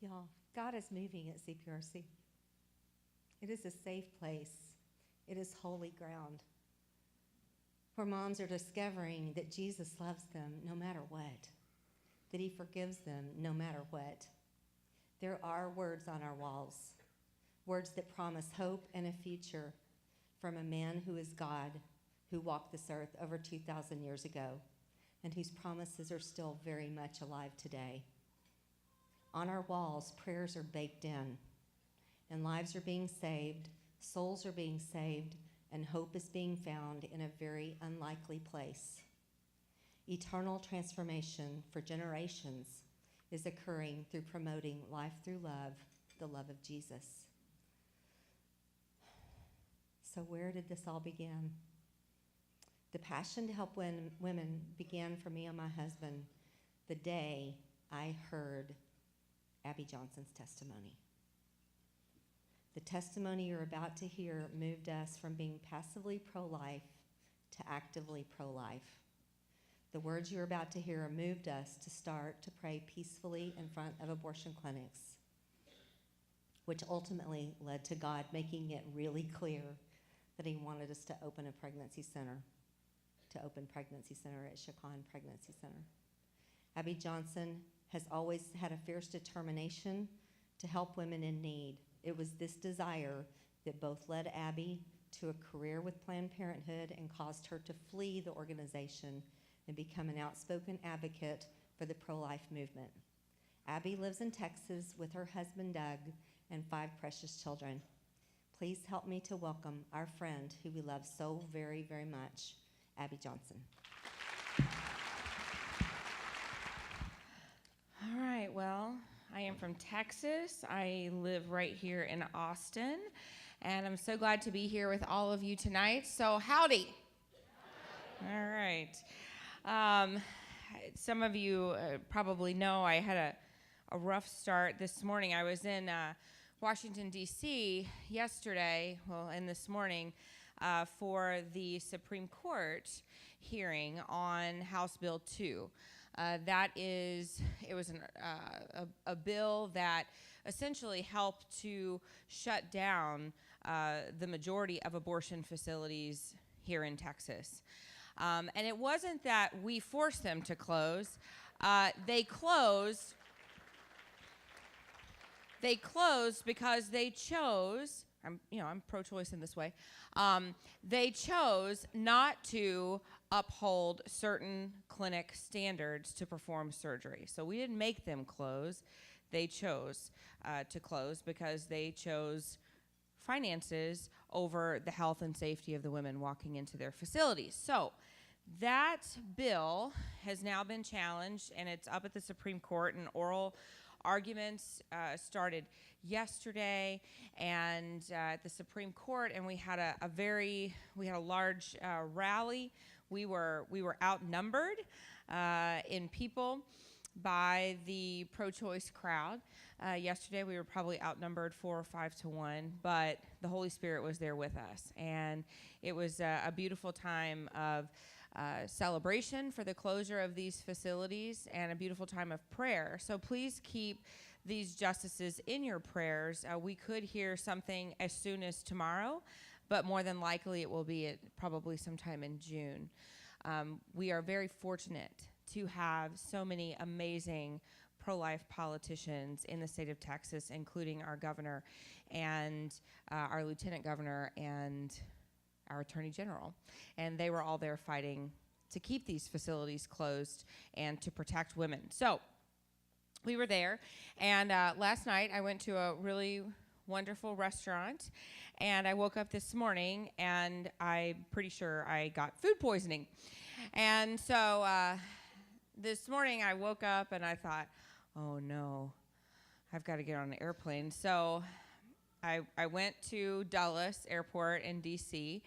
Y'all, God is moving at CPRC. It is a safe place. It is holy ground, where moms are discovering that Jesus loves them no matter what, that he forgives them no matter what. There are words on our walls, words that promise hope and a future from a man who is God, who walked this earth over 2,000 years ago, and whose promises are still very much alive today. On our walls, prayers are baked in, and lives are being saved, souls are being saved, and hope is being found in a very unlikely place. Eternal transformation for generations is occurring through promoting life through love, the love of Jesus. So where did this all begin? The passion to help women began for me and my husband the day I heard Abby Johnson's testimony. The testimony you're about to hear moved us from being passively pro-life to actively pro-life. The words you're about to hear moved us to start to pray peacefully in front of abortion clinics, which ultimately led to God making it really clear that he wanted us to open pregnancy center at Chaconne Pregnancy Center. Abby Johnson has always had a fierce determination to help women in need. It was this desire that both led Abby to a career with Planned Parenthood and caused her to flee the organization and become an outspoken advocate for the pro-life movement. Abby lives in Texas with her husband, Doug, and 5 precious children. Please help me to welcome our friend who we love so very, very much, Abby Johnson. All right, well, I am from Texas. I live right here in Austin, and I'm so glad to be here with all of you tonight. So howdy. All right. Some of you probably know I had a rough start this morning. I was in Washington, D.C. yesterday, and this morning, for the Supreme Court hearing on House Bill 2. It was a bill that essentially helped to shut down the majority of abortion facilities here in Texas. And it wasn't that we forced them to close. They closed because they chose, I'm pro-choice in this way, they chose not to uphold certain clinic standards to perform surgery. So we didn't make them close. They chose to close because they chose finances over the health and safety of the women walking into their facilities. So that bill has now been challenged, and it's up at the Supreme Court, and oral arguments started yesterday and at the Supreme Court, and we had a large rally. We were outnumbered in people by the pro-choice crowd. Yesterday we were probably outnumbered 4 or 5 to 1, but the Holy Spirit was there with us, and it was a beautiful time of celebration for the closure of these facilities and a beautiful time of prayer. So please keep these justices in your prayers. We could hear something as soon as tomorrow, but more than likely it will be probably sometime in June. We are very fortunate to have so many amazing pro-life politicians in the state of Texas, including our governor and our lieutenant governor and our attorney general. And they were all there fighting to keep these facilities closed and to protect women. So we were there, and last night I went to a really wonderful restaurant, and I woke up this morning and I'm pretty sure I got food poisoning. And so this morning I woke up and I thought, oh no, I've got to get on an airplane. So I went to Dulles Airport in D.C.,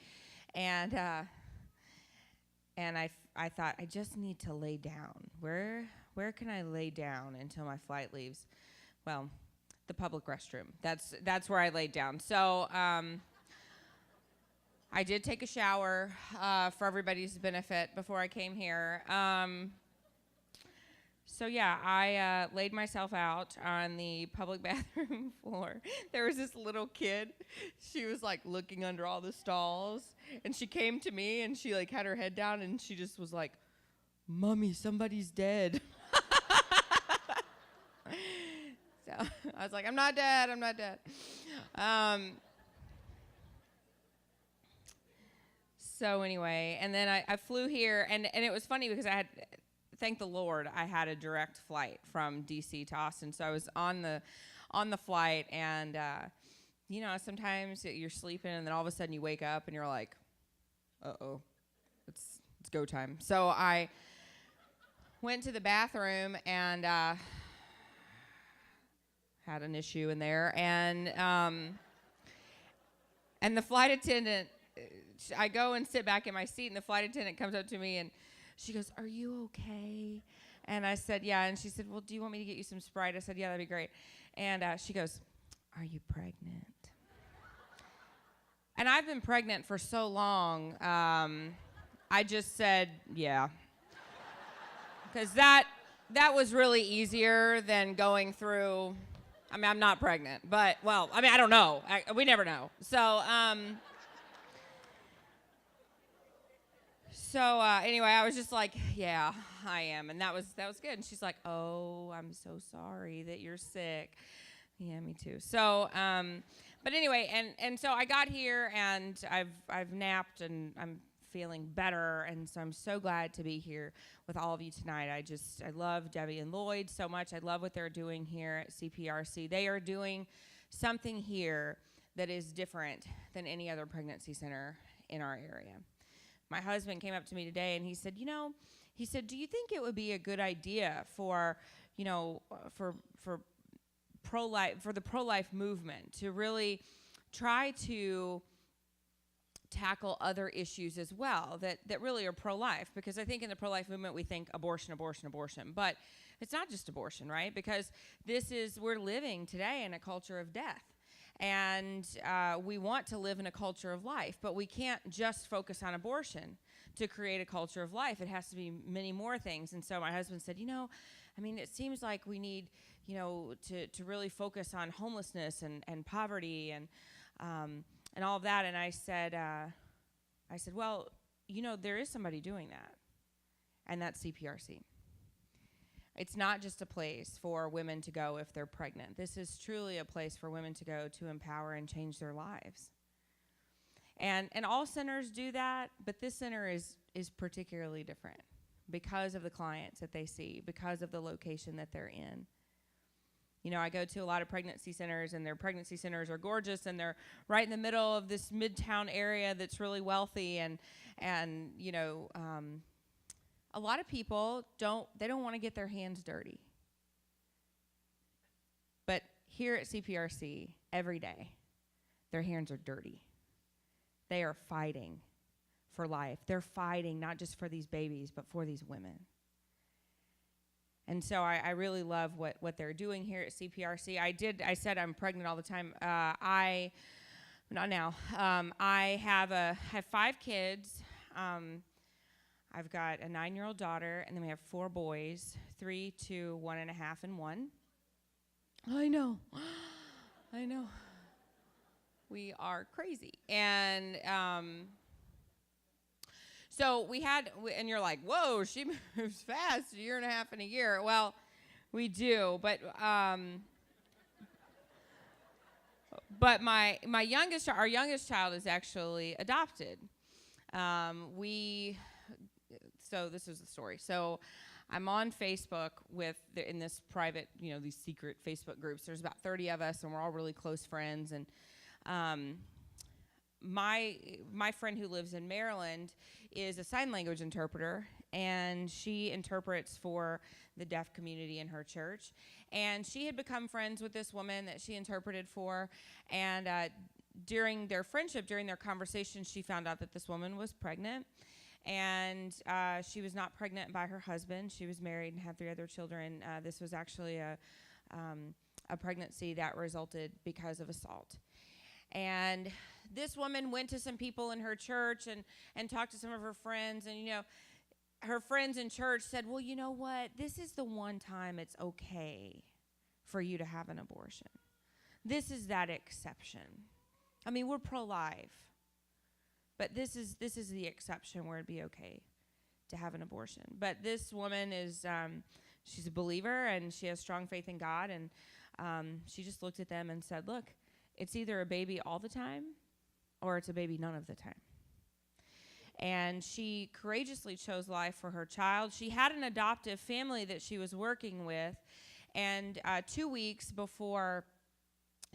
and I thought, I just need to lay down. Where can I lay down until my flight leaves? Well, the public restroom. That's where I laid down. So I did take a shower for everybody's benefit before I came here. So yeah, I laid myself out on the public bathroom floor. There was this little kid. She was like looking under all the stalls, and she came to me and she like had her head down and she just was like, "Mommy, somebody's dead." So I was like, "I'm not dead. I'm not dead." So anyway, and then I flew here, and it was funny because I had, thank the Lord, I had a direct flight from D.C. to Austin. So I was on the flight, and you know, sometimes you're sleeping, and then all of a sudden you wake up, and you're like, "Uh-oh, it's go time." So I went to the bathroom and had an issue in there, and the flight attendant. I go and sit back in my seat, and the flight attendant comes up to me, and she goes, "Are you okay?" And I said, "Yeah." And she said, "Well, do you want me to get you some Sprite?" I said, "Yeah, that'd be great." And she goes, "Are you pregnant?" And I've been pregnant for so long, I just said, "Yeah." Because that was really easier than going through, I mean, I'm not pregnant, but, well, I mean, I don't know. We never know. So, anyway, I was just like, "Yeah, I am," and that was good. And she's like, "Oh, I'm so sorry that you're sick." Yeah, me too. So, but anyway, and so I got here, and I've napped, and I'm feeling better, and so I'm so glad to be here with all of you tonight. I love Debbie and Lloyd so much. I love what they're doing here at CPRC. They are doing something here that is different than any other pregnancy center in our area. My husband came up to me today, and he said, "Do you think it would be a good idea for the pro-life movement to really try to tackle other issues as well that really are pro-life?" Because I think in the pro-life movement we think abortion, abortion, abortion, but it's not just abortion, right? Because we're living today in a culture of death. And we want to live in a culture of life, but we can't just focus on abortion to create a culture of life. It has to be many more things. And so my husband said, it seems like we need, to really focus on homelessness and poverty and all of that. And I said, well, there is somebody doing that, and that's CPRC. It's not just a place for women to go if they're pregnant. This is truly a place for women to go to empower and change their lives. And all centers do that, but this center is particularly different because of the clients that they see, because of the location that they're in. I go to a lot of pregnancy centers, and their pregnancy centers are gorgeous, and they're right in the middle of this midtown area that's really wealthy, and a lot of people don't want to get their hands dirty. But here at CPRC, every day, their hands are dirty. They are fighting for life. They're fighting not just for these babies, but for these women. And so I really love what they're doing here at CPRC. I said I'm pregnant all the time. Not now. I have 5 kids. I've got a 9-year-old daughter, and then we have 4 boys, 3, 2, 1.5, and 1. I know. We are crazy. And so and you're like, "Whoa, she moves fast, 1.5 years in a year." Well, we do, but our youngest child is actually adopted. So this is the story. So I'm on Facebook in this private, these secret Facebook groups. There's about 30 of us, and we're all really close friends. And my friend who lives in Maryland is a sign language interpreter, and she interprets for the deaf community in her church. And she had become friends with this woman that she interpreted for, and during their friendship, during their conversation, she found out that this woman was pregnant. And she was not pregnant by her husband. She was married and had 3 other children. This was actually a pregnancy that resulted because of assault. And this woman went to some people in her church and talked to some of her friends. And, her friends in church said, well, you know what? This is the one time it's okay for you to have an abortion. This is that exception. I mean, we're pro-life, but this is the exception where it'd be okay to have an abortion. But this woman is, she's a believer, and she has strong faith in God, and she just looked at them and said, look, it's either a baby all the time or it's a baby none of the time. And she courageously chose life for her child. She had an adoptive family that she was working with, and 2 weeks before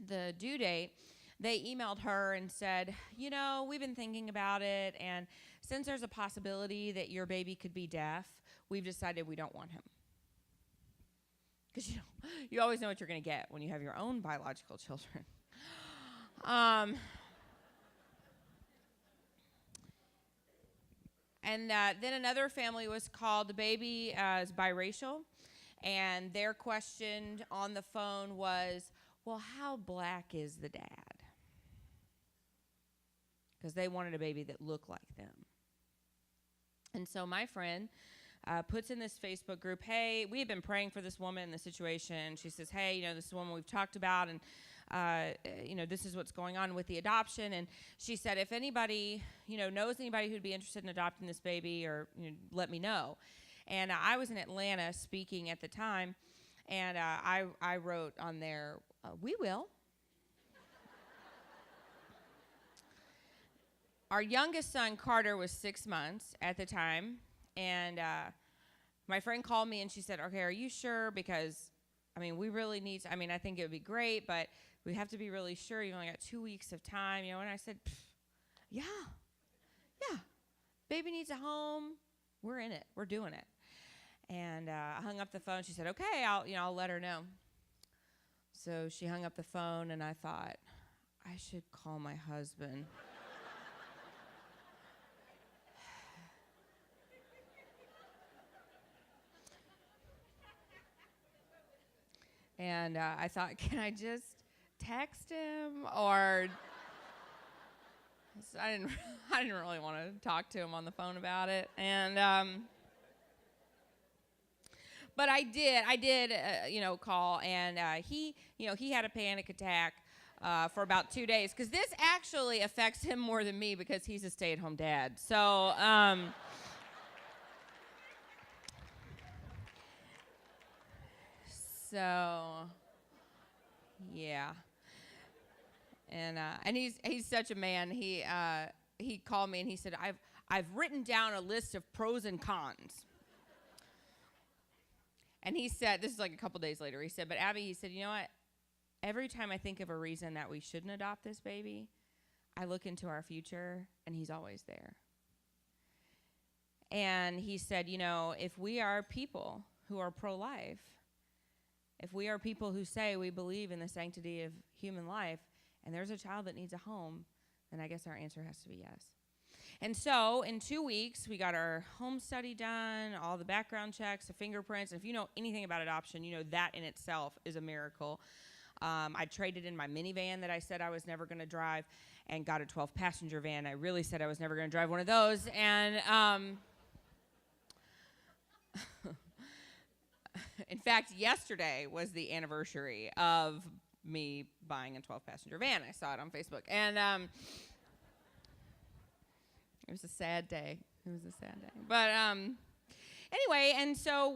the due date, they emailed her and said, you know, we've been thinking about it, and since there's a possibility that your baby could be deaf, we've decided we don't want him. Because you always know what you're going to get when you have your own biological children. And then another family was called. The baby is biracial, and their question on the phone was, well, how black is the dad? Because they wanted a baby that looked like them. And so my friend puts in this Facebook group, hey, we have been praying for this woman in the situation. She says, hey, you know, this is a woman we've talked about, and you know, this is what's going on with the adoption. And she said, if anybody, you know, knows anybody who'd be interested in adopting this baby, or you know, let me know. And I was in Atlanta speaking at the time, and I wrote on there, we will. Our youngest son, Carter, was 6 months at the time, and my friend called me and she said, okay, are you sure? Because, I mean, we really need to, I mean, I think it would be great, but we have to be really sure. You only got 2 weeks of time, you know. And I said, yeah, baby needs a home. We're in it. We're doing it. And I hung up the phone. She said, okay, I'll let her know. So she hung up the phone, and I thought, I should call my husband. And I thought, can I just text him? Or so I didn't really want to talk to him on the phone about it. And but I did, you know, call, and he had a panic attack for about 2 days, because this actually affects him more than me, because he's a stay-at-home dad. So. So, yeah, and he's such a man. He called me and he said, I've written down a list of pros and cons. And he said, this is like a couple days later. He said, but Abby, he said, you know what? Every time I think of a reason that we shouldn't adopt this baby, I look into our future, and he's always there. And he said, you know, if we are people who are pro-life, if we are people who say we believe in the sanctity of human life, and there's a child that needs a home, then I guess our answer has to be yes. And so in 2 weeks, we got our home study done, all the background checks, the fingerprints. If you know anything about adoption, you know that in itself is a miracle. I traded in my minivan that I said I was never going to drive, and got a 12-passenger van. I really said I was never going to drive one of those. And in fact, yesterday was the anniversary of me buying a 12-passenger van. I saw it on Facebook. And it was a sad day. But anyway, and so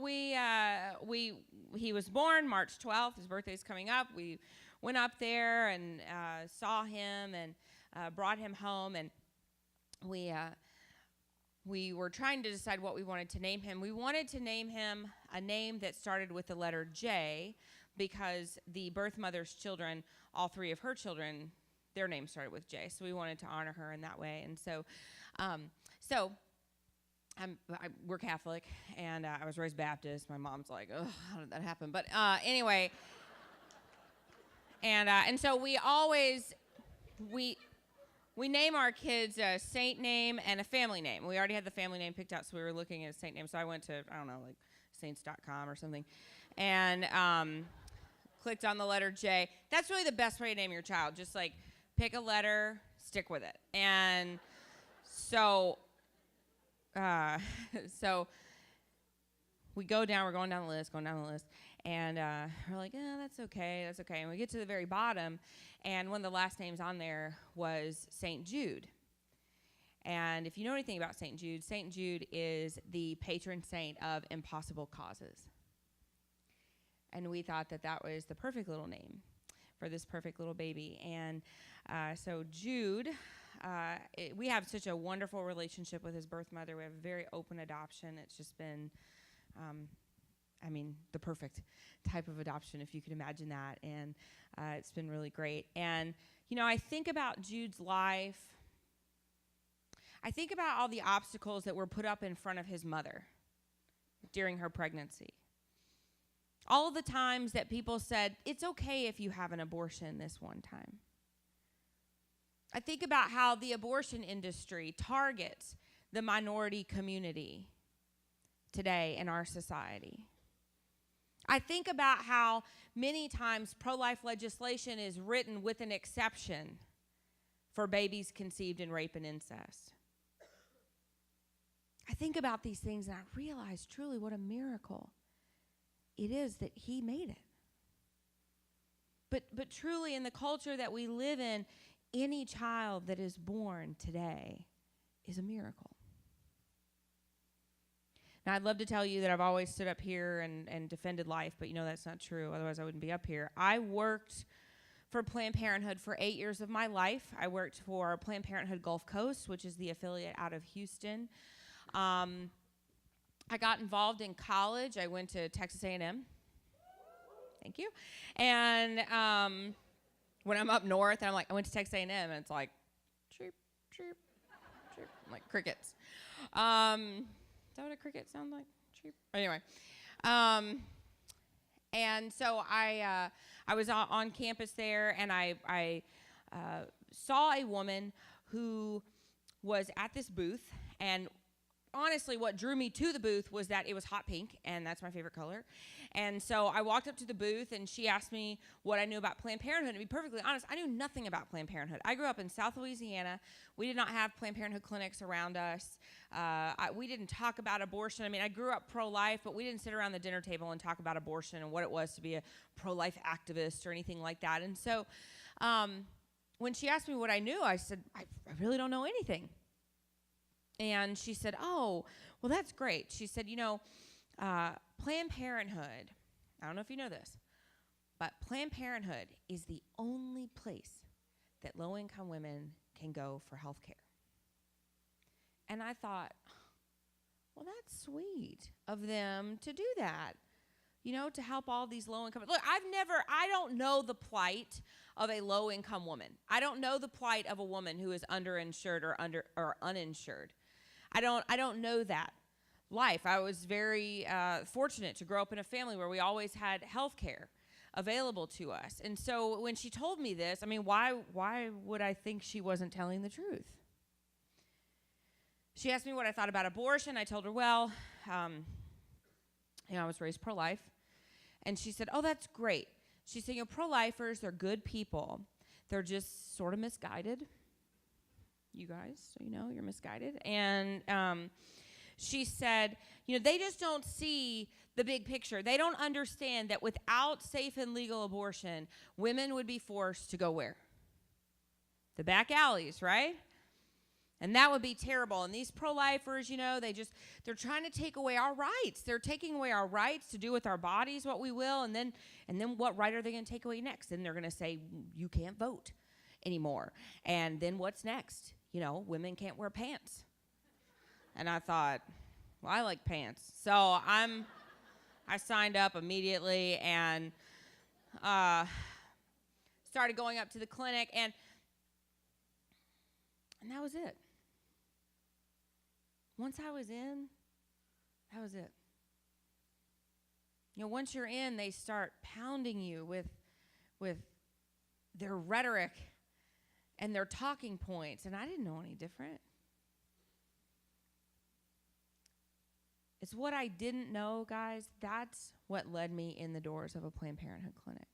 he was born March 12th. His birthday's coming up. We went up there and saw him and brought him home. And we were trying to decide what we wanted to name him. We wanted to name him a name that started with the letter J, because the birth mother's children, all three of her children, their names started with J. So we wanted to honor her in that way. And so, we're Catholic, and I was raised Baptist. My mom's like, oh, how did that happen? But anyway, and so we always, we name our kids a saint name and a family name. We already had the family name picked out, so we were looking at a saint name. So I went to, I don't know, like saints.com or something, and clicked on the letter J. That's really the best way to name your child. Just like pick a letter, stick with it. And so so we're going down the list, and we're like, that's okay. And we get to the very bottom, and one of the last names on there was St. Jude. And if you know anything about St. Jude is the patron saint of impossible causes. And we thought that was the perfect little name for this perfect little baby. And so Jude, we have such a wonderful relationship with his birth mother. We have a very open adoption. It's just been, the perfect type of adoption, if you could imagine that. And it's been really great. And, I think about Jude's life. I think about all the obstacles that were put up in front of his mother during her pregnancy. All the times that people said, it's okay if you have an abortion this one time. I think about how the abortion industry targets the minority community today in our society. I think about how many times pro-life legislation is written with an exception for babies conceived in rape and incest. I think about these things and I realize truly what a miracle it is that he made it. But truly, in the culture that we live in, any child that is born today is a miracle. Now, I'd love to tell you that I've always stood up here and defended life, but that's not true. Otherwise, I wouldn't be up here. I worked for Planned Parenthood for 8 years of my life. I worked for Planned Parenthood Gulf Coast, which is the affiliate out of Houston. I got involved in college. I went to Texas A&M. Thank you. And when I'm up north, I'm like, I went to Texas A&M, and it's like, chirp, chirp, chirp, like crickets. Is that what a cricket sounds like? Chirp. Anyway. And so I was on campus there, and I saw a woman who was at this booth, and honestly, what drew me to the booth was that it was hot pink, and that's my favorite color. And so I walked up to the booth, and she asked me what I knew about Planned Parenthood. To be perfectly honest, I knew nothing about Planned Parenthood. I grew up in South Louisiana. We did not have Planned Parenthood clinics around us. We didn't talk about abortion. I grew up pro-life, but we didn't sit around the dinner table and talk about abortion and what it was to be a pro-life activist or anything like that. And so when she asked me what I knew, I said, I really don't know anything. And she said, oh, well, that's great. She said, Planned Parenthood, I don't know if you know this, but Planned Parenthood is the only place that low-income women can go for health care. And I thought, well, that's sweet of them to do that, to help all these low-income. Look, I don't know the plight of a low-income woman. I don't know the plight of a woman who is underinsured or uninsured. I don't know that life. I was very fortunate to grow up in a family where we always had health care available to us. And so when she told me this, why would I think she wasn't telling the truth? She asked me what I thought about abortion. I told her, well, I was raised pro-life. And she said, oh, that's great. She said, pro-lifers, they're good people. They're just sort of misguided. You guys, so you're misguided. And she said, they just don't see the big picture. They don't understand that without safe and legal abortion, women would be forced to go where? The back alleys, right? And that would be terrible. And these pro-lifers, they're trying to take away our rights. They're taking away our rights to do with our bodies what we will. And then what right are they going to take away next? Then they're going to say, you can't vote anymore. And then what's next? Women can't wear pants. And I thought, well, I like pants. So I signed up immediately and started going up to the clinic, and that was it. Once I was in, that was it. Once you're in, they start pounding you with their rhetoric and their talking points, and I didn't know any different. It's what I didn't know, guys. That's what led me in the doors of a Planned Parenthood clinic.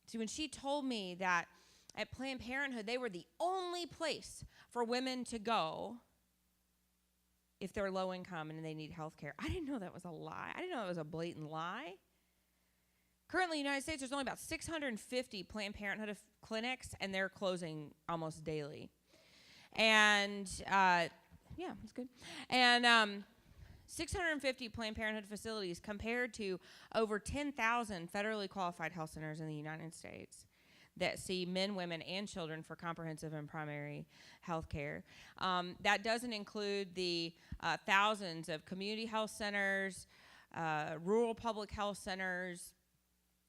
See, when she told me that at Planned Parenthood, they were the only place for women to go if they're low income and they need health care. I didn't know that was a lie. I didn't know that was a blatant lie. Currently, in the United States, there's only about 650 Planned Parenthood clinics, and they're closing almost daily. And, yeah, that's good. And 650 Planned Parenthood facilities compared to over 10,000 federally qualified health centers in the United States that see men, women, and children for comprehensive and primary health care. That doesn't include the thousands of community health centers, rural public health centers,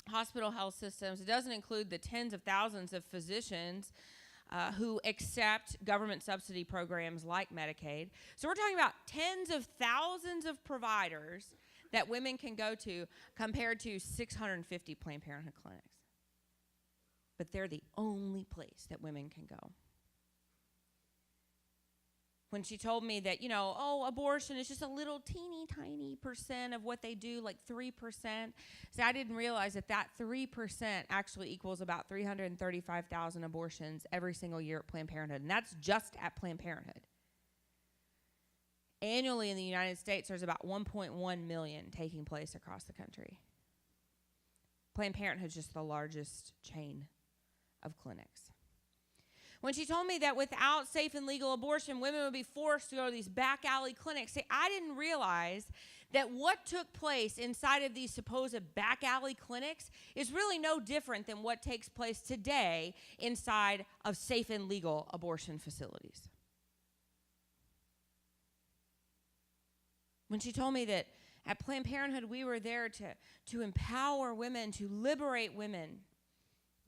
hospital health systems. It doesn't include the tens of thousands of physicians who accept government subsidy programs like Medicaid. So we're talking about tens of thousands of providers that women can go to compared to 650 Planned Parenthood clinics. But they're the only place that women can go. When she told me that, abortion is just a little teeny tiny percent of what they do, like 3%. See, I didn't realize that 3% actually equals about 335,000 abortions every single year at Planned Parenthood. And that's just at Planned Parenthood. Annually in the United States, there's about 1.1 million taking place across the country. Planned Parenthood is just the largest chain of clinics. When she told me that without safe and legal abortion, women would be forced to go to these back alley clinics, see, I didn't realize that what took place inside of these supposed back alley clinics is really no different than what takes place today inside of safe and legal abortion facilities. When she told me that at Planned Parenthood, we were there to empower women, to liberate women,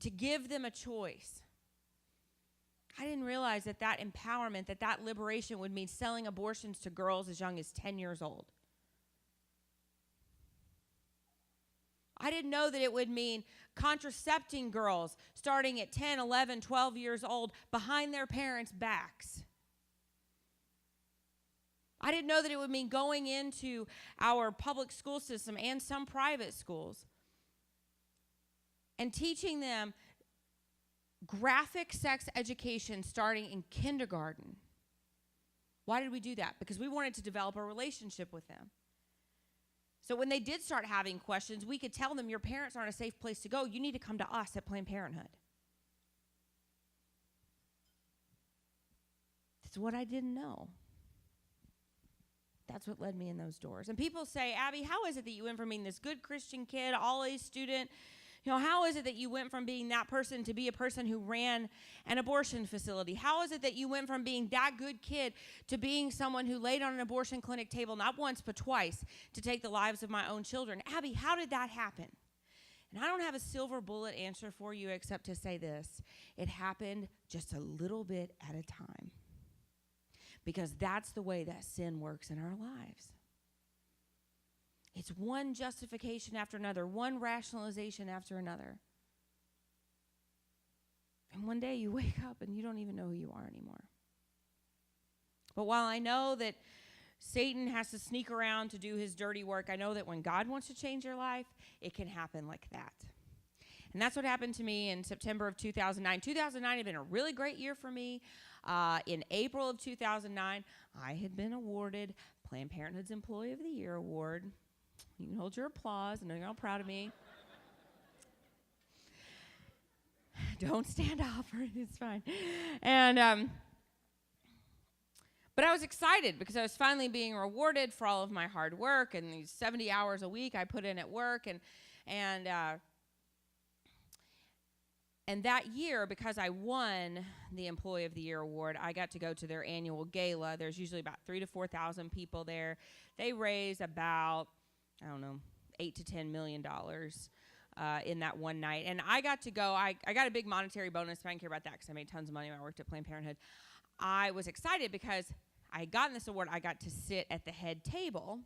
to give them a choice. I didn't realize that empowerment, that liberation would mean selling abortions to girls as young as 10 years old. I didn't know that it would mean contracepting girls starting at 10, 11, 12 years old behind their parents' backs. I didn't know that it would mean going into our public school system and some private schools and teaching them graphic sex education starting in kindergarten. Why did we do that? Because we wanted to develop a relationship with them. So when they did start having questions, we could tell them, your parents aren't a safe place to go. You need to come to us at Planned Parenthood. That's what I didn't know. That's what led me in those doors. And people say, Abby, how is it that you went from being this good Christian kid, all-A student, how is it that you went from being that person to be a person who ran an abortion facility? How is it that you went from being that good kid to being someone who laid on an abortion clinic table, not once but twice, to take the lives of my own children? Abby, how did that happen? And I don't have a silver bullet answer for you except to say this. It happened just a little bit at a time. Because that's the way that sin works in our lives. It's one justification after another, one rationalization after another. And one day you wake up and you don't even know who you are anymore. But while I know that Satan has to sneak around to do his dirty work, I know that when God wants to change your life, it can happen like that. And that's what happened to me in September of 2009. 2009 had been a really great year for me. In April of 2009, I had been awarded Planned Parenthood's Employee of the Year Award. You can hold your applause. I know you're all proud of me. Don't stand up. It's fine. And but I was excited because I was finally being rewarded for all of my hard work and these 70 hours a week I put in at work. And that year, because I won the Employee of the Year Award, I got to go to their annual gala. There's usually about 3,000 to 4,000 people there. They raise about, $8 to $10 million in that one night. And I got to go. I got a big monetary bonus, but I didn't care about that because I made tons of money when I worked at Planned Parenthood. I was excited because I had gotten this award. I got to sit at the head table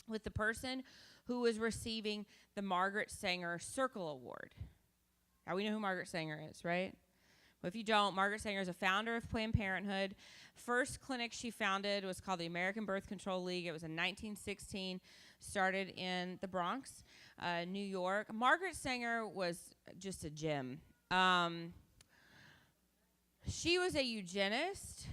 with the person who was receiving the Margaret Sanger Circle Award. Now, we know who Margaret Sanger is, right? Well, if you don't, Margaret Sanger is a founder of Planned Parenthood. First clinic she founded was called the American Birth Control League. It was in 1916, started in the Bronx, New York. Margaret Sanger was just a gem. she was a eugenist.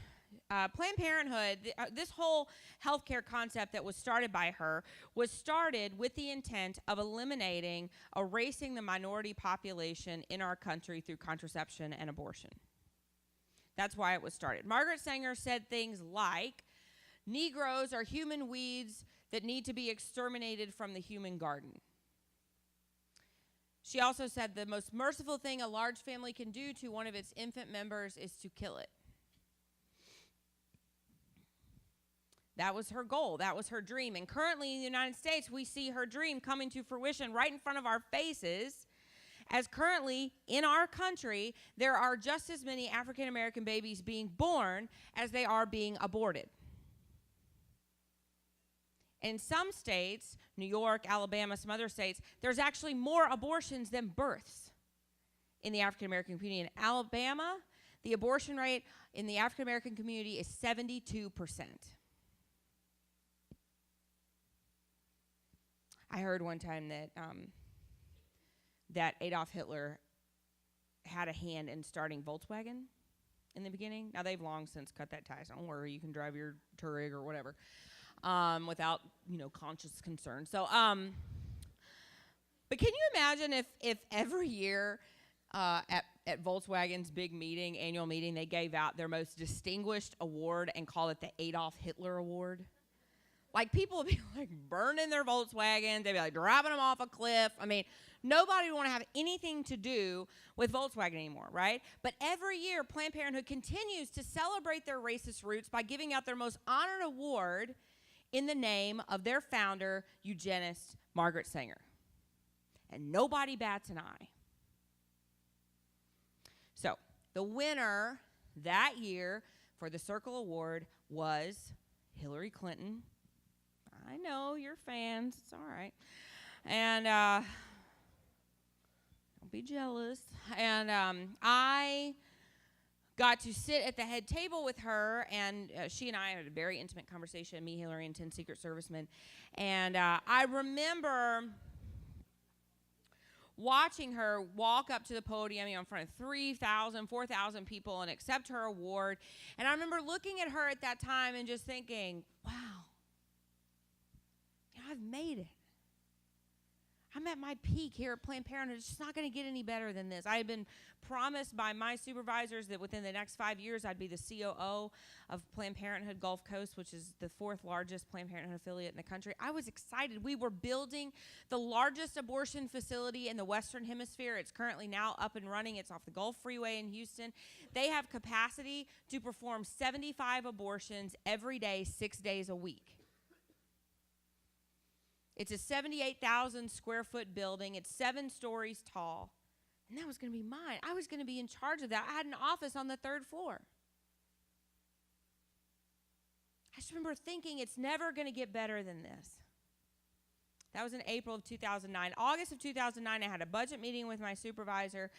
Planned Parenthood, this whole healthcare concept that was started by her was started with the intent of erasing the minority population in our country through contraception and abortion. That's why it was started. Margaret Sanger said things like, Negroes are human weeds that need to be exterminated from the human garden. She also said the most merciful thing a large family can do to one of its infant members is to kill it. That was her goal. That was her dream. And currently in the United States, we see her dream coming to fruition right in front of our faces, as currently in our country, there are just as many African American babies being born as they are being aborted. In some states, New York, Alabama, some other states, there's actually more abortions than births in the African American community. In Alabama, the abortion rate in the African American community is 72%. I heard one time that Adolf Hitler had a hand in starting Volkswagen in the beginning. Now, they've long since cut that tie, so don't worry, you can drive your Touareg or whatever without, conscious concern. So, but can you imagine if every year at Volkswagen's big meeting, annual meeting, they gave out their most distinguished award and called it the Adolf Hitler Award? Like, people would be, burning their Volkswagens. They'd be, driving them off a cliff. I mean, nobody would want to have anything to do with Volkswagen anymore, right? But every year, Planned Parenthood continues to celebrate their racist roots by giving out their most honored award in the name of their founder, eugenist Margaret Sanger. And nobody bats an eye. So, the winner that year for the Circle Award was Hillary Clinton. I know you're fans. It's all right. And don't be jealous. And I got to sit at the head table with her, and she and I had a very intimate conversation, me, Hillary, and 10 Secret Servicemen. And I remember watching her walk up to the podium in front of 3,000, 4,000 people and accept her award. And I remember looking at her at that time and just thinking, wow. I've made it. I'm at my peak here at Planned Parenthood. It's just not going to get any better than this. I had been promised by my supervisors that within the next 5 years, I'd be the COO of Planned Parenthood Gulf Coast, which is the 4th largest Planned Parenthood affiliate in the country. I was excited. We were building the largest abortion facility in the Western Hemisphere. It's currently now up and running. It's off the Gulf Freeway in Houston. They have capacity to perform 75 abortions every day, 6 days a week. It's a 78,000 square foot building. It's 7 stories tall. And that was going to be mine. I was going to be in charge of that. I had an office on the 3rd floor. I just remember thinking it's never going to get better than this. That was in April of 2009. August of 2009, I had a budget meeting with my supervisor,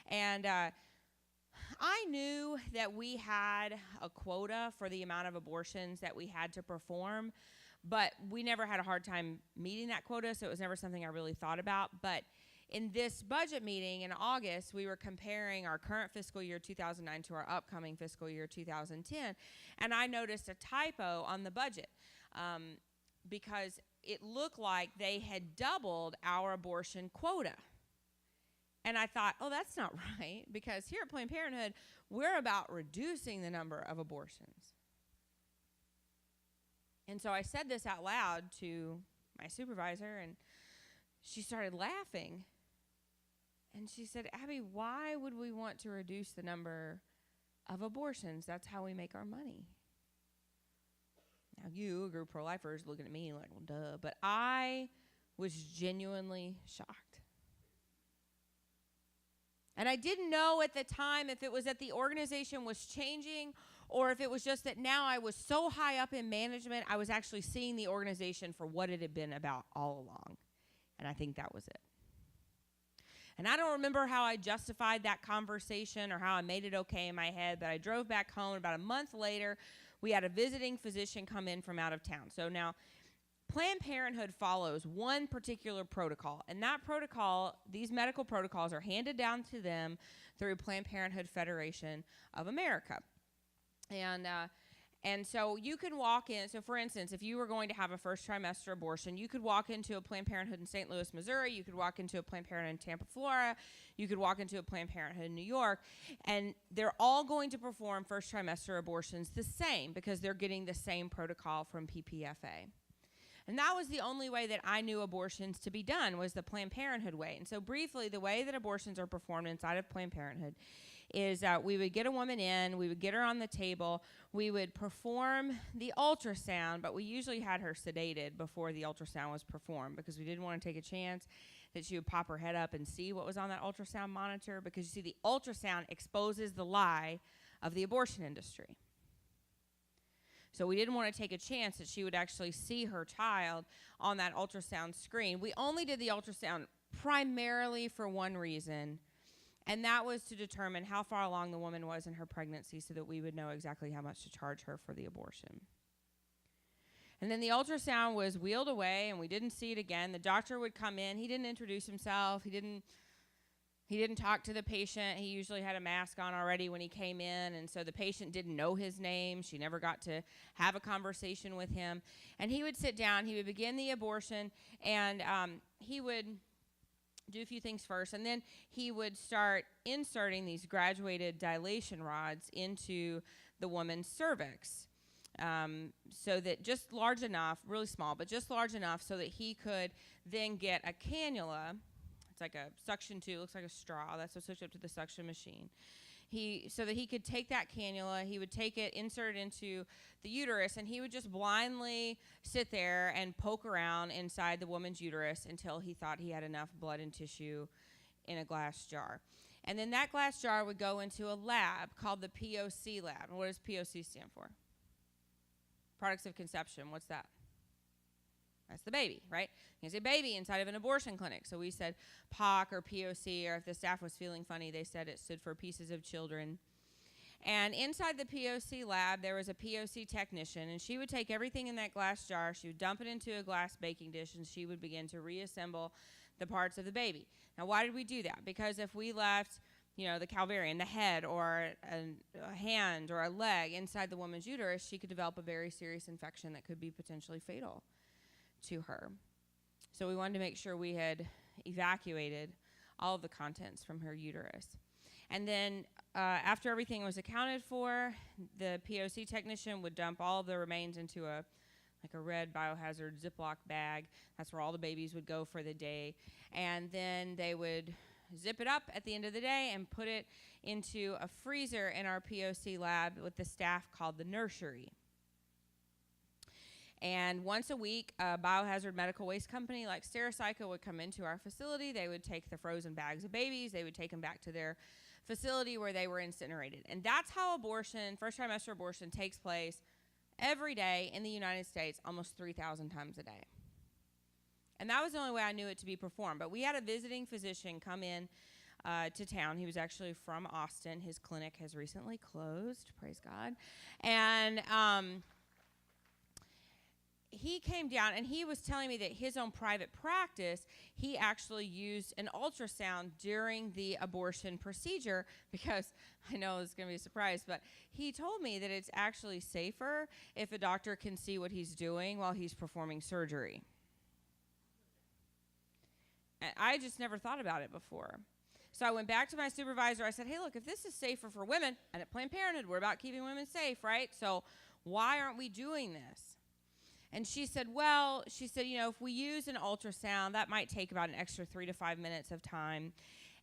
and I knew that we had a quota for the amount of abortions that we had to perform. But we never had a hard time meeting that quota, so it was never something I really thought about. But in this budget meeting in August, we were comparing our current fiscal year 2009 to our upcoming fiscal year 2010, and I noticed a typo on the budget because it looked like they had doubled our abortion quota. And I thought, oh, that's not right, because here at Planned Parenthood, we're about reducing the number of abortions. And so I said this out loud to my supervisor, and she started laughing. And she said, Abby, why would we want to reduce the number of abortions? That's how we make our money. Now, you, a group of pro-lifers, looking at me like, well, duh. But I was genuinely shocked. And I didn't know at the time if it was that the organization was changing or if it was just that now I was so high up in management, I was actually seeing the organization for what it had been about all along. And I think that was it. And I don't remember how I justified that conversation or how I made it okay in my head, but I drove back home. About a month later, we had a visiting physician come in from out of town. So now, Planned Parenthood follows one particular protocol, and that protocol, these medical protocols are handed down to them through Planned Parenthood Federation of America. And so you can walk in. So, for instance, if you were going to have a first trimester abortion, you could walk into a Planned Parenthood in St. Louis, Missouri. You could walk into a Planned Parenthood in Tampa, Florida. You could walk into a Planned Parenthood in New York. And they're all going to perform first trimester abortions the same because they're getting the same protocol from PPFA. And that was the only way that I knew abortions to be done, was the Planned Parenthood way. And so briefly, the way that abortions are performed inside of Planned Parenthood is that we would get a woman in, we would get her on the table, we would perform the ultrasound, but we usually had her sedated before the ultrasound was performed because we didn't want to take a chance that she would pop her head up and see what was on that ultrasound monitor, because you see, the ultrasound exposes the lie of the abortion industry. So we didn't want to take a chance that she would actually see her child on that ultrasound screen. We only did the ultrasound primarily for one reason, and that was to determine how far along the woman was in her pregnancy so that we would know exactly how much to charge her for the abortion. And then the ultrasound was wheeled away, and we didn't see it again. The doctor would come in. He didn't introduce himself. He didn't talk to the patient. He usually had a mask on already when he came in, and so the patient didn't know his name. She never got to have a conversation with him. And he would sit down. He would begin the abortion, and he would do a few things first, and then he would start inserting these graduated dilation rods into the woman's cervix, so that just large enough, really small, but just large enough so that he could then get a cannula. It's like a suction tube, looks like a straw. That's what's hooked up to the suction machine. So that he could take that cannula, he would take it, insert it into the uterus, and he would just blindly sit there and poke around inside the woman's uterus until he thought he had enough blood and tissue in a glass jar. And then that glass jar would go into a lab called the POC lab. And what does POC stand for? Products of conception. What's that? That's the baby, right? You can say baby inside of an abortion clinic. So we said POC or POC, or if the staff was feeling funny, they said it stood for pieces of children. And inside the POC lab, there was a POC technician, and she would take everything in that glass jar, she would dump it into a glass baking dish, and she would begin to reassemble the parts of the baby. Now, why did we do that? Because if we left, the calvarium, the head, or a hand or a leg inside the woman's uterus, she could develop a very serious infection that could be potentially fatal to her. So we wanted to make sure we had evacuated all of the contents from her uterus. And then after everything was accounted for, the POC technician would dump all of the remains into a red biohazard Ziploc bag. That's where all the babies would go for the day. And then they would zip it up at the end of the day and put it into a freezer in our POC lab with the staff called the nursery. And once a week, a biohazard medical waste company like Stericycle would come into our facility. They would take the frozen bags of babies. They would take them back to their facility where they were incinerated. And that's how abortion, first trimester abortion, takes place every day in the United States, almost 3,000 times a day. And that was the only way I knew it to be performed. But we had a visiting physician come in to town. He was actually from Austin. His clinic has recently closed, praise God. And he came down, and he was telling me that his own private practice, he actually used an ultrasound during the abortion procedure, because I know it's going to be a surprise, but he told me that it's actually safer if a doctor can see what he's doing while he's performing surgery. And I just never thought about it before. So I went back to my supervisor. I said, hey, look, if this is safer for women, and at Planned Parenthood, we're about keeping women safe, right? So why aren't we doing this? And she said, if we use an ultrasound, that might take about an extra 3 to 5 minutes of time.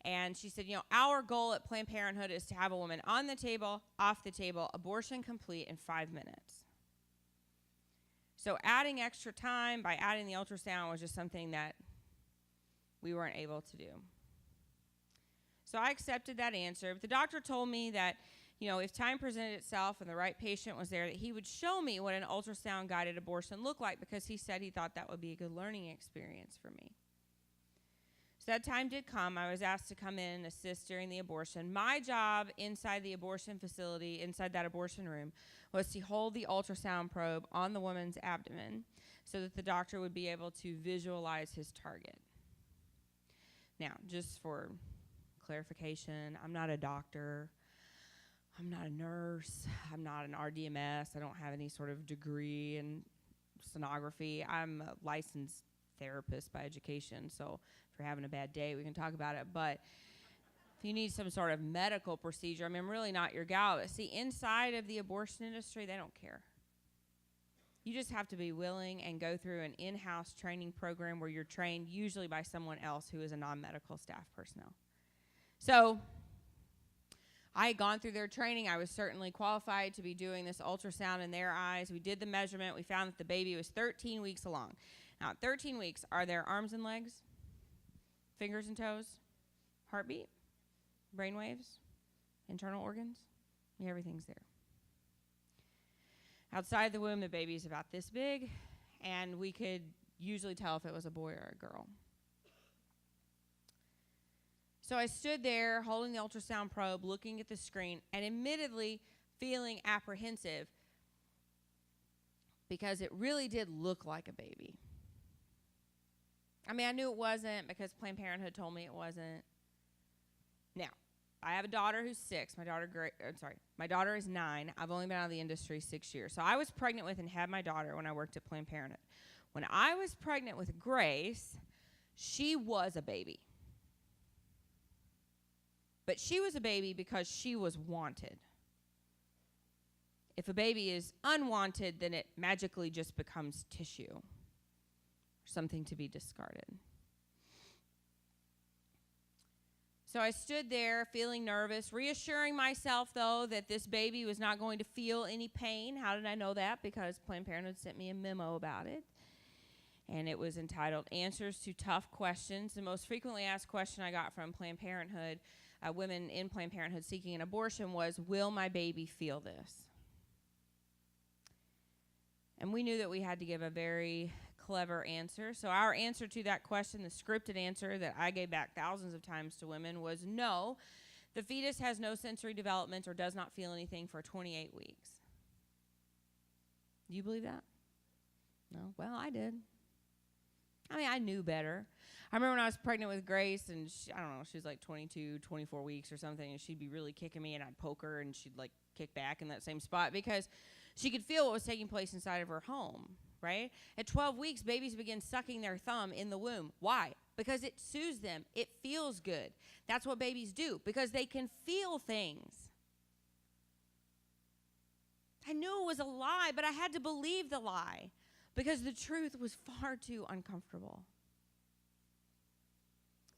And she said, our goal at Planned Parenthood is to have a woman on the table, off the table, abortion complete in 5 minutes. So adding extra time by adding the ultrasound was just something that we weren't able to do. So I accepted that answer. But the doctor told me that if time presented itself and the right patient was there, that he would show me what an ultrasound-guided abortion looked like, because he said he thought that would be a good learning experience for me. So that time did come. I was asked to come in and assist during the abortion. My job inside the abortion facility, inside that abortion room, was to hold the ultrasound probe on the woman's abdomen so that the doctor would be able to visualize his target. Now, just for clarification, I'm not a doctor. I'm not a nurse. I'm not an RDMS. I don't have any sort of degree in sonography. I'm a licensed therapist by education, so if you're having a bad day, we can talk about it. But if you need some sort of medical procedure, I mean, I'm really not your gal. But see, inside of the abortion industry, they don't care. You just have to be willing and go through an in-house training program where you're trained usually by someone else who is a non-medical staff personnel. So I had gone through their training. I was certainly qualified to be doing this ultrasound in their eyes. We did the measurement. We found that the baby was 13 weeks along. Now, at 13 weeks, are there arms and legs, fingers and toes, heartbeat, brain waves, internal organs? Yeah, everything's there. Outside the womb, the baby's about this big, and we could usually tell if it was a boy or a girl. So I stood there holding the ultrasound probe, looking at the screen, and admittedly feeling apprehensive because it really did look like a baby. I mean, I knew it wasn't because Planned Parenthood told me it wasn't. Now, I have a daughter who's 6. My daughter is 9. I've only been out of the industry 6 years. So I was pregnant with and had my daughter when I worked at Planned Parenthood. When I was pregnant with Grace, she was a baby. But she was a baby because she was wanted. If a baby is unwanted, then it magically just becomes tissue, something to be discarded. So I stood there feeling nervous, reassuring myself, though, that this baby was not going to feel any pain. How did I know that? Because Planned Parenthood sent me a memo about it. And it was entitled Answers to Tough Questions. The most frequently asked question I got from Planned Parenthood, women in Planned Parenthood seeking an abortion, was, will my baby feel this? And we knew that we had to give a very clever answer. So our answer to that question, the scripted answer that I gave back thousands of times to women, was no, the fetus has no sensory development or does not feel anything for 28 weeks. Do you believe that? No? Well, I did. I mean, I knew better. I remember when I was pregnant with Grace, and she, I don't know, she was like 22, 24 weeks or something, and she'd be really kicking me, and I'd poke her, and she'd like kick back in that same spot because she could feel what was taking place inside of her home. Right? At 12 weeks, babies begin sucking their thumb in the womb. Why? Because it soothes them. It feels good. That's what babies do, because they can feel things. I knew it was a lie, but I had to believe the lie because the truth was far too uncomfortable.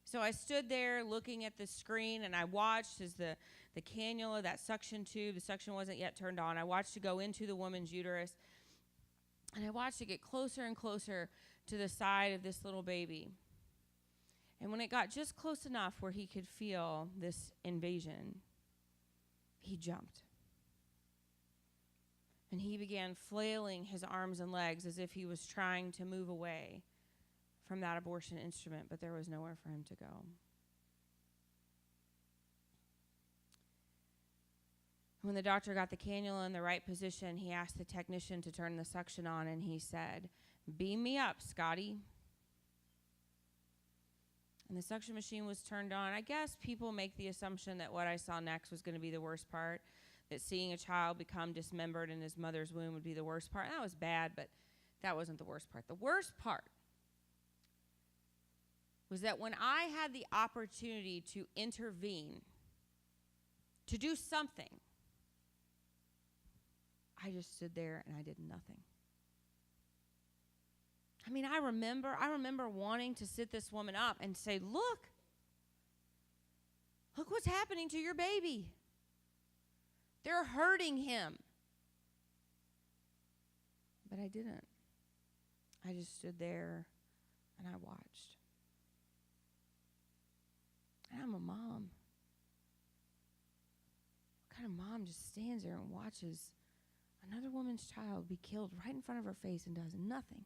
So I stood there looking at the screen, and I watched as the cannula, that suction tube, the suction wasn't yet turned on. I watched it go into the woman's uterus. And I watched it get closer and closer to the side of this little baby. And when it got just close enough where he could feel this invasion, he jumped. And he began flailing his arms and legs as if he was trying to move away from that abortion instrument, but there was nowhere for him to go. When the doctor got the cannula in the right position, he asked the technician to turn the suction on, and he said, "Beam me up, Scotty." And the suction machine was turned on. I guess people make the assumption that what I saw next was going to be the worst part, that seeing a child become dismembered in his mother's womb would be the worst part. That was bad, but that wasn't the worst part. The worst part was that when I had the opportunity to intervene, to do something, I just stood there and I did nothing. I mean, I remember wanting to sit this woman up and say, look what's happening to your baby. They're hurting him. But I didn't. I just stood there and I watched. And I'm a mom. What kind of mom just stands there and watches another woman's child be killed right in front of her face and does nothing?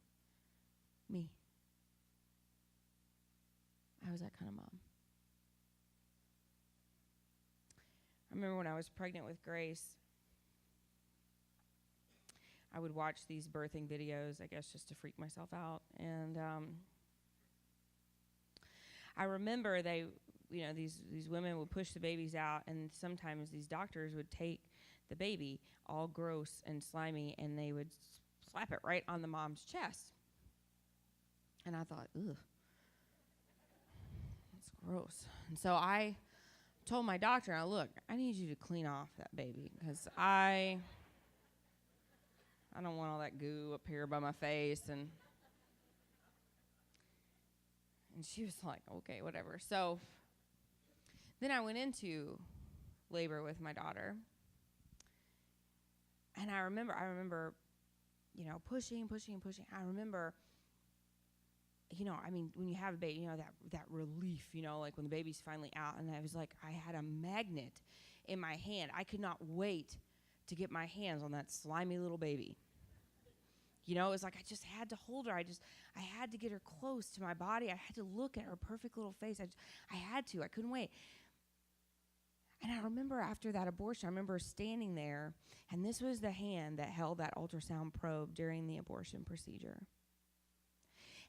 Me. I was that kind of mom. I remember when I was pregnant with Grace, I would watch these birthing videos, I guess, just to freak myself out. And I remember these women would push the babies out, and sometimes these doctors would take the baby, all gross and slimy, and they would slap it right on the mom's chest. And I thought, ugh, that's gross. And so I told my doctor, now look, I need you to clean off that baby, because I don't want all that goo up here by my face. And she was like, okay, whatever. So then I went into labor with my daughter. And I remember, pushing. I remember, when you have a baby, that relief, like when the baby's finally out. And I was like, I had a magnet in my hand. I could not wait to get my hands on that slimy little baby. It was like I just had to hold her. I had to get her close to my body. I had to look at her perfect little face. I had to. I couldn't wait. And I remember after that abortion, I remember standing there, and this was the hand that held that ultrasound probe during the abortion procedure.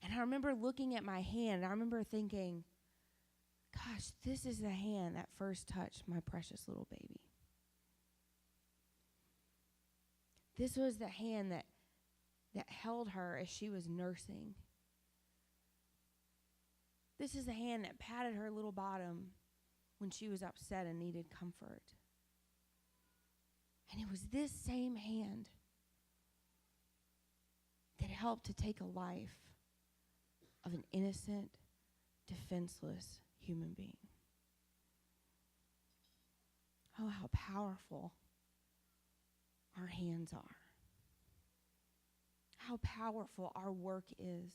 And I remember looking at my hand, and I remember thinking, gosh, this is the hand that first touched my precious little baby. This was the hand that held her as she was nursing. This is the hand that patted her little bottom when she was upset and needed comfort. And it was this same hand that helped to take a life of an innocent, defenseless human being. Oh, how powerful our hands are. How powerful our work is.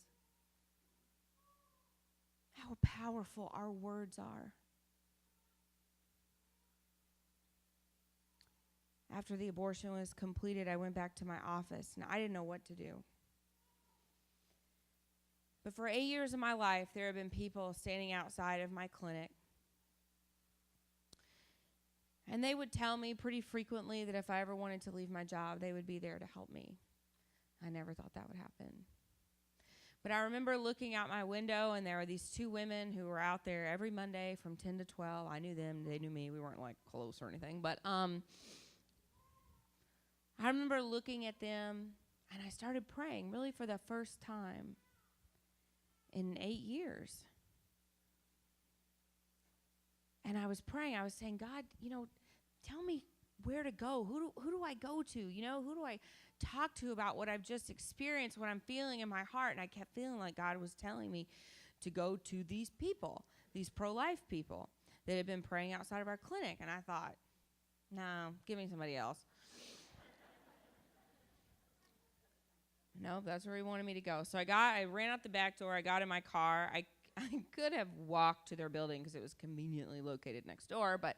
How powerful our words are. After the abortion was completed, I went back to my office, and I didn't know what to do. But for 8 years of my life, there have been people standing outside of my clinic. And they would tell me pretty frequently that if I ever wanted to leave my job, they would be there to help me. I never thought that would happen. But I remember looking out my window, and there were these two women who were out there every Monday from 10 to 12. I knew them. They knew me. We weren't, close or anything. But I remember looking at them, and I started praying, really for the first time in 8 years. And I was praying. I was saying, God, tell me where to go. Who do I go to? Who do I talk to about what I've just experienced, what I'm feeling in my heart? And I kept feeling like God was telling me to go to these people, these pro-life people that had been praying outside of our clinic. And I thought, no, give me somebody else. No, that's where he wanted me to go. So I ran out the back door. I got in my car. I could have walked to their building because it was conveniently located next door, but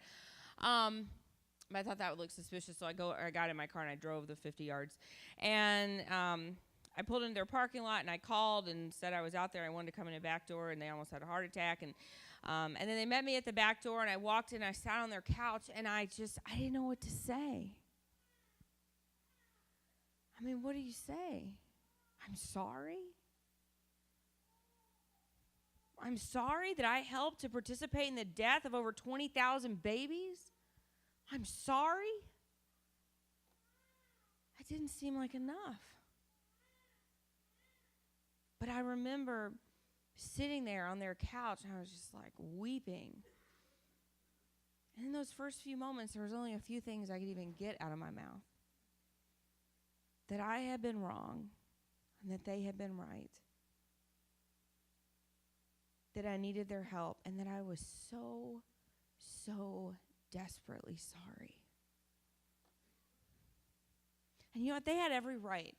I thought that would look suspicious. So I got in my car and I drove the 50 yards, and I pulled into their parking lot and I called and said I was out there. I wanted to come in the back door, and they almost had a heart attack. And then they met me at the back door, and I walked in. I sat on their couch, and I didn't know what to say. I mean, what do you say? I'm sorry. I'm sorry that I helped to participate in the death of over 20,000 babies. I'm sorry. That didn't seem like enough. But I remember sitting there on their couch, and I was just weeping. And in those first few moments, there was only a few things I could even get out of my mouth. That I had been wrong, and that they had been right. That I needed their help, and that I was so, so desperately sorry. And you know what? They had every right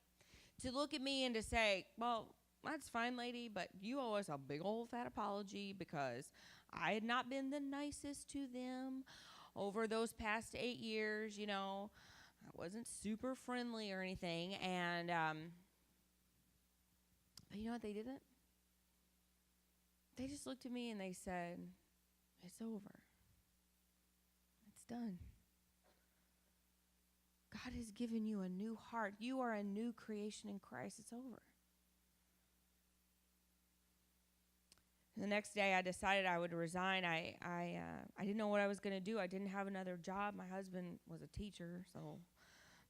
to look at me and to say, well, that's fine, lady, but you owe us a big old fat apology because I had not been the nicest to them over those past 8 years. I wasn't super friendly or anything. And but you know what? They didn't. they just looked at me and they said, it's over. It's done. God has given you a new heart. You are a new creation in Christ. It's over. The next day, I decided I would resign. I didn't know what I was going to do. I didn't have another job. My husband was a teacher, so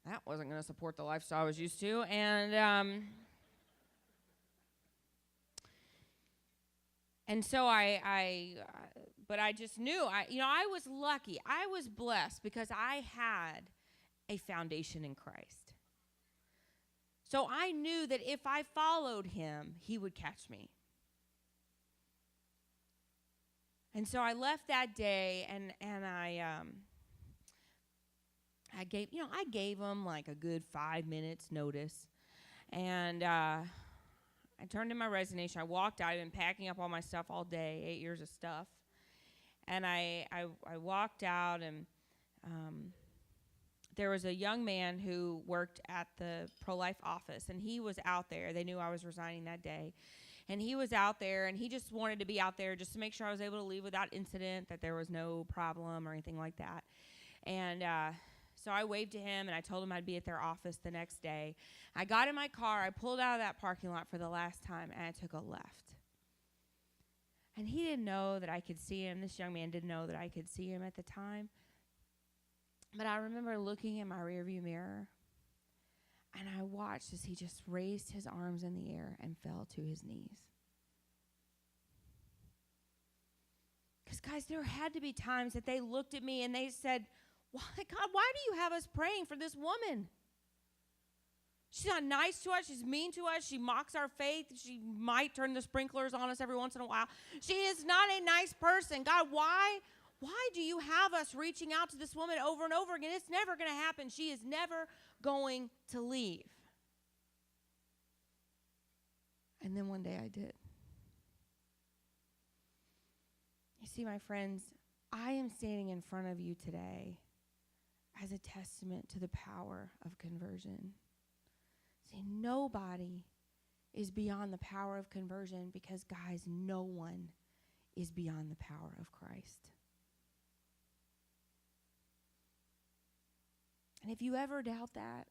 that wasn't going to support the lifestyle I was used to. And so but I just knew, I was lucky. I was blessed because I had a foundation in Christ. So I knew that if I followed him, he would catch me. And so I left that day, and I gave him like a good 5 minutes notice, and I turned in my resignation. I walked out. I've been packing up all my stuff all day, 8 years of stuff, and I walked out, and there was a young man who worked at the pro-life office, and he was out there. They knew I was resigning that day. And he was out there, and he just wanted to be out there just to make sure I was able to leave without incident, that there was no problem or anything like that. And so I waved to him, and I told him I'd be at their office the next day. I got in my car. I pulled out of that parking lot for the last time, and I took a left. And he didn't know that I could see him. This young man didn't know that I could see him at the time. But I remember looking in my rearview mirror, and I watched as he just raised his arms in the air and fell to his knees. Because, guys, there had to be times that they looked at me and they said, "Why, God, why do you have us praying for this woman? She's not nice to us. She's mean to us. She mocks our faith. She might turn the sprinklers on us every once in a while. She is not a nice person. God, why do you have us reaching out to this woman over and over again? It's never going to happen. She is never going to leave." And then one day I did. You see, my friends, I am standing in front of you today as a testament to the power of conversion. See, nobody is beyond the power of conversion because, guys, no one is beyond the power of Christ. And if you ever doubt that,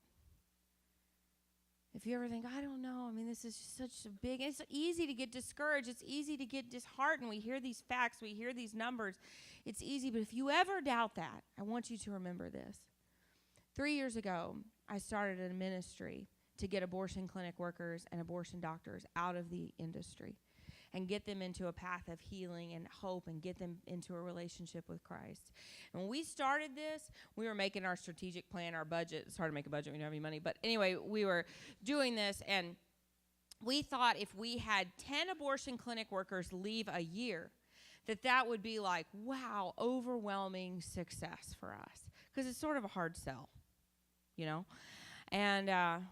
if you ever think, I don't know, this is just such a big, it's easy to get discouraged. It's easy to get disheartened. We hear these facts. We hear these numbers. It's easy. But if you ever doubt that, I want you to remember this. 3 years ago, I started a ministry to get abortion clinic workers and abortion doctors out of the industry and get them into a path of healing and hope and get them into a relationship with Christ. And when we started this, we were making our strategic plan, our budget. It's hard to make a budget when you don't have any money. But anyway, we were doing this, and we thought if we had 10 abortion clinic workers leave a year, that would be like, wow, overwhelming success for us. Because it's sort of a hard sell, And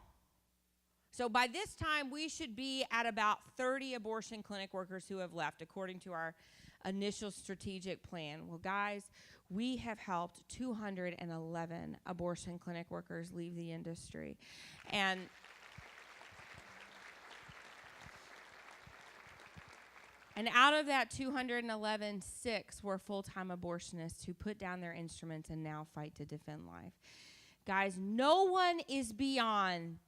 so by this time, we should be at about 30 abortion clinic workers who have left, according to our initial strategic plan. Well, guys, we have helped 211 abortion clinic workers leave the industry. And out of that 211, 6 were full-time abortionists who put down their instruments and now fight to defend life. Guys, no one is beyond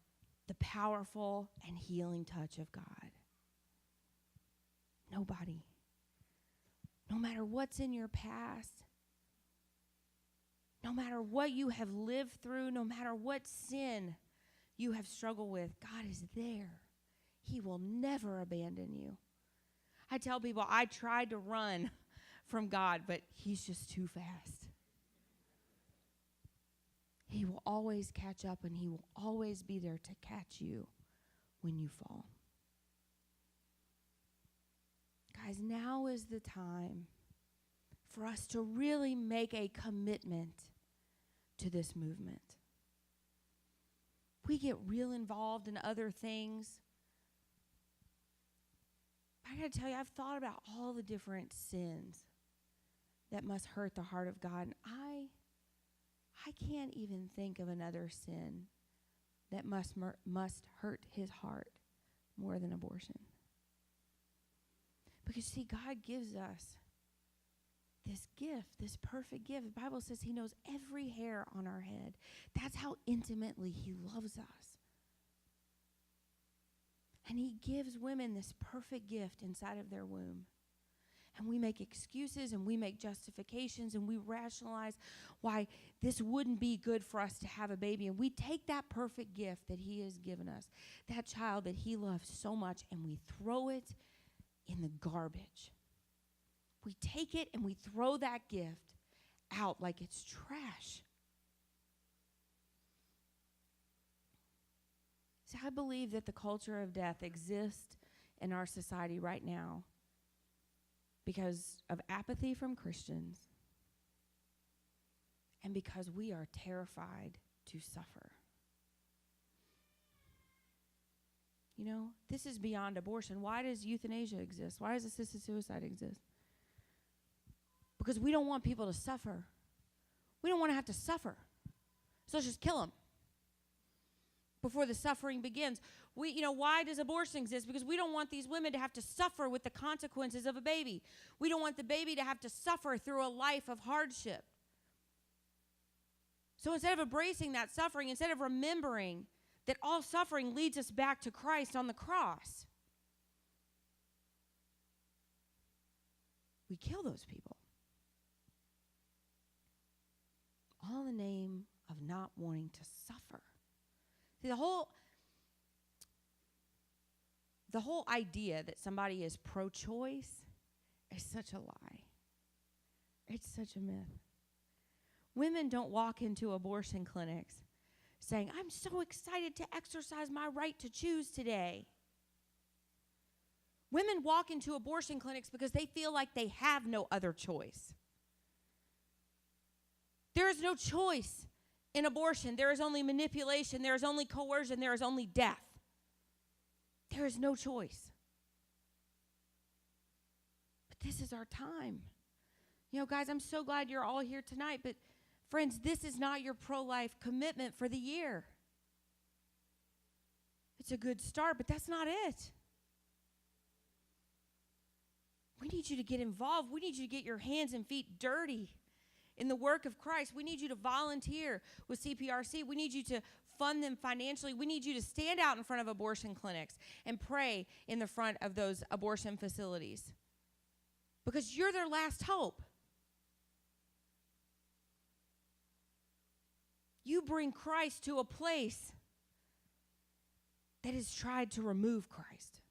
the powerful and healing touch of God. Nobody. No matter what's in your past, no matter what you have lived through, no matter what sin you have struggled with, God is there. He will never abandon you. I tell people I tried to run from God, but he's just too fast. He will always catch up, and he will always be there to catch you when you fall. Guys, now is the time for us to really make a commitment to this movement. We get real involved in other things. I got to tell you, I've thought about all the different sins that must hurt the heart of God, and I can't even think of another sin that must hurt his heart more than abortion. Because, see, God gives us this gift, this perfect gift. The Bible says he knows every hair on our head. That's how intimately he loves us. And he gives women this perfect gift inside of their womb. And we make excuses and we make justifications and we rationalize why this wouldn't be good for us to have a baby. And we take that perfect gift that he has given us, that child that he loves so much, and we throw it in the garbage. We take it and we throw that gift out like it's trash. See, I believe that the culture of death exists in our society right now because of apathy from Christians and because we are terrified to suffer. You know, this is beyond abortion. Why does euthanasia exist? Why does assisted suicide exist? Because we don't want people to suffer. We don't want to have to suffer. So let's just kill them before the suffering begins. Why does abortion exist? Because we don't want these women to have to suffer with the consequences of a baby. We don't want the baby to have to suffer through a life of hardship. So instead of embracing that suffering, instead of remembering that all suffering leads us back to Christ on the cross, we kill those people. All in the name of not wanting to suffer. See, the whole idea that somebody is pro-choice is such a lie. It's such a myth. Women don't walk into abortion clinics saying, I'm so excited to exercise my right to choose today. Women walk into abortion clinics because they feel like they have no other choice. There is no choice in abortion. There is only manipulation. There is only coercion. There is only death. There is no choice. But this is our time. Guys, I'm so glad you're all here tonight. But friends, this is not your pro-life commitment for the year. It's a good start, but that's not it. We need you to get involved. We need you to get your hands and feet dirty in the work of Christ. We need you to volunteer with CPRC. We need you to fund them financially. We need you to stand out in front of abortion clinics and pray in the front of those abortion facilities because you're their last hope. You bring Christ to a place that has tried to remove Christ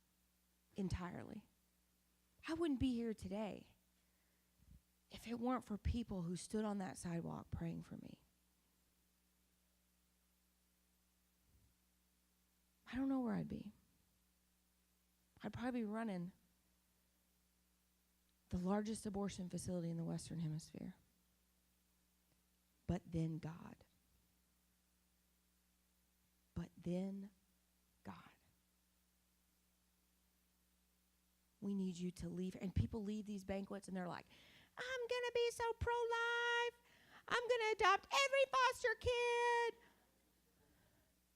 entirely. I wouldn't be here today if it weren't for people who stood on that sidewalk praying for me. I don't know where I'd be. I'd probably be running the largest abortion facility in the Western Hemisphere. But then God. But then God. We need you to leave. And people leave these banquets and they're like, I'm going to be so pro-life. I'm going to adopt every foster kid.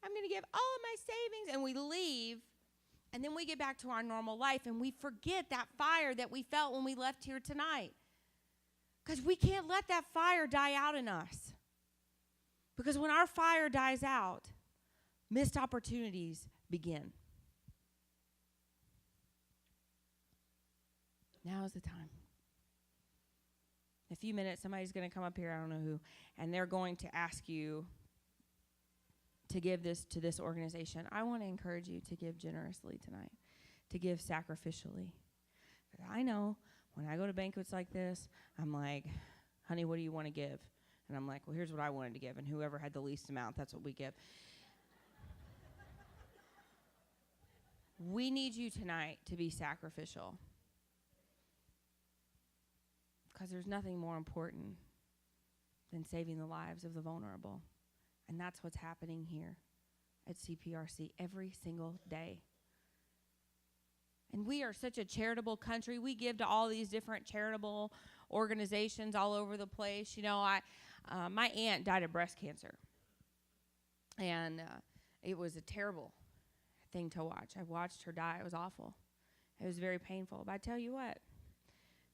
I'm going to give all of my savings. And we leave, and then we get back to our normal life, and we forget that fire that we felt when we left here tonight. Because we can't let that fire die out in us. Because when our fire dies out, missed opportunities begin. Now is the time. In a few minutes, somebody's going to come up here, I don't know who, and they're going to ask you to give this to this organization. I want to encourage you to give generously tonight, to give sacrificially. I know when I go to banquets like this, I'm like, honey, what do you want to give? And I'm like, well, here's what I wanted to give, and whoever had the least amount, that's what we give. We need you tonight to be sacrificial. Because there's nothing more important than saving the lives of the vulnerable. And that's what's happening here at CPRC every single day. And we are such a charitable country. We give to all these different charitable organizations all over the place. My aunt died of breast cancer. And it was a terrible thing to watch. I watched her die. It was awful. It was very painful. But I tell you what,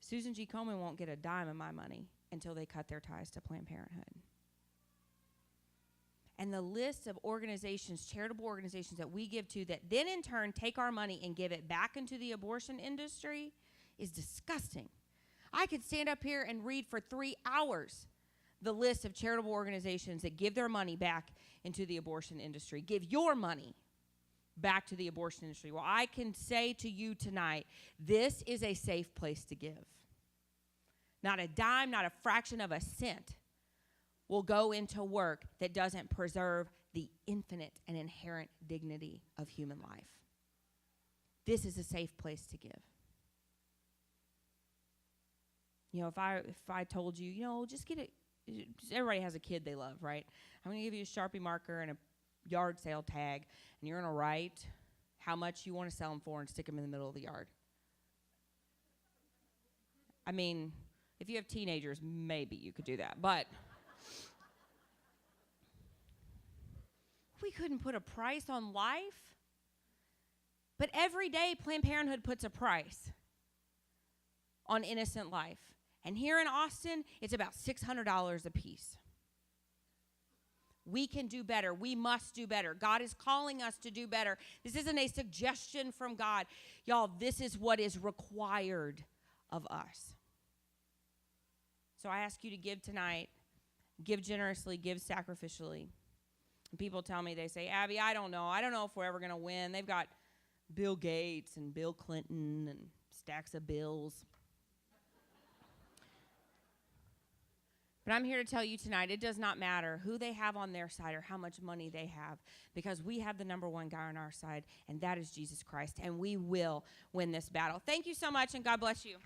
Susan G. Komen won't get a dime of my money until they cut their ties to Planned Parenthood. And the list of organizations, charitable organizations that we give to that then in turn take our money and give it back into the abortion industry is disgusting. I could stand up here and read for 3 hours the list of charitable organizations that give their money back into the abortion industry. Give your money back to the abortion industry. Well, I can say to you tonight, this is a safe place to give. Not a dime, not a fraction of a cent will go into work that doesn't preserve the infinite and inherent dignity of human life. This is a safe place to give. You know, if I told you, you know, just get it. Everybody has a kid they love, right? I'm going to give you a Sharpie marker and a yard sale tag, and you're going to write how much you want to sell them for and stick them in the middle of the yard. I mean, if you have teenagers, maybe you could do that, but we couldn't put a price on life. But every day, Planned Parenthood puts a price on innocent life. And here in Austin, it's about $600 a piece. We can do better. We must do better. God is calling us to do better. This isn't a suggestion from God. Y'all, this is what is required of us. So I ask you to give tonight. Give generously. Give sacrificially. And people tell me, they say, Abby, I don't know. I don't know if we're ever going to win. They've got Bill Gates and Bill Clinton and stacks of bills. But I'm here to tell you tonight, it does not matter who they have on their side or how much money they have, because we have the number one guy on our side, and that is Jesus Christ, and we will win this battle. Thank you so much, and God bless you.